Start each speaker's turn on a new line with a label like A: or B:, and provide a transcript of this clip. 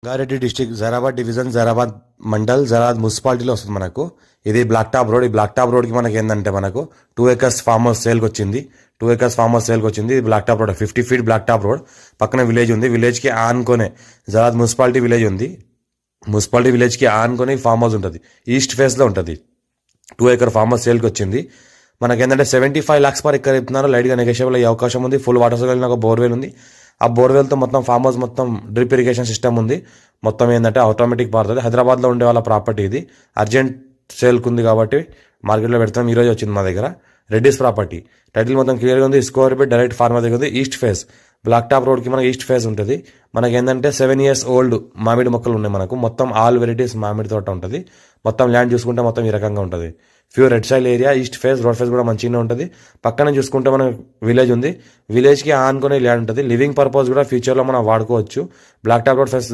A: Rangareddy district Zaheerabad division Zaheerabad mandal Zaheerabad మున్సిపాలిటీలో వస్తుంది మనకు. ఇది బ్లాక్ టాప్ రోడ్. ఈ బ్లాక్ టాప్ రోడ్కి మనకి ఏంటంటే మనకు 2 acres ఫార్మ్ హౌస్ సేల్కి వచ్చింది. 2 acres ఫార్మ్ హౌస్ సేల్కి వచ్చింది. ఇది black top road, 50 feet black top road. పక్కన విలేజ్ ఉంది. విలేజ్కి ఆనుకొనే జరాబాద్ మున్సిపాలిటీ విలేజ్ ఉంది. మున్సిపాలిటీ విలేజ్కి ఆనుకొని ఫార్మ్ హౌస్ ఉంటుంది. ఈస్ట్ ఫేస్లో ఉంటుంది. 2 acre ఫార్మ్ హౌస్ సేల్కి వచ్చింది. మనకి ఏంటంటే 75 lakhs per acre చెప్తున్నారు. లైట్గా నెగోషియబుల్ అయ్యే అవకాశం ఉంది. ఫుల్ వాటర్ సౌకర్యం, ఒక బోర్వెల్ ఉంది. ఆ బోర్వెల్తో మొత్తం ఫార్మ్ హౌస్ మొత్తం డ్రిప్ ఇరిగేషన్ సిస్టమ్ ఉంది. మొత్తం ఏంటంటే ఆటోమేటిక్ పారుతుంది. హైదరాబాద్లో ఉండే వాళ్ళ ప్రాపర్టీ ఇది. అర్జెంట్ సేల్కి ఉంది కాబట్టి మార్కెట్లో పెడతాం. ఈరోజు వచ్చింది మా దగ్గర. రెడ్డిస్ ప్రాపర్టీ టైటిల్ మొత్తం క్లియర్గా ఉంది. స్కోర్ బిట్ డైరెక్ట్ ఫార్మర్ దగ్గర ఉంది. ఈస్ట్ ఫేస్ బ్లాక్ టాప్ రోడ్కి మనకి ఈస్ట్ ఫేస్ ఉంటుంది. మనకి ఏంటంటే 7 years ఓల్డ్ మామిడి మొక్కలు ఉన్నాయి మనకు. మొత్తం ఆల్ వెరైటీస్ మామిడి తోట ఉంటుంది. మొత్తం ల్యాండ్ చూసుకుంటే మొత్తం ఈ రకంగా ఉంటుంది. Pure red సైల్ area. East face road face కూడా మంచిగానే ఉంటుంది. పక్కన చూసుకుంటే మనకు విలేజ్ ఉంది. విలేజ్కి ఆనుకునే ల్యాండ్ ఉంటుంది. లివింగ్ పర్పస్ కూడా ఫ్యూచర్లో మనం వాడుకోవచ్చు. Black top road face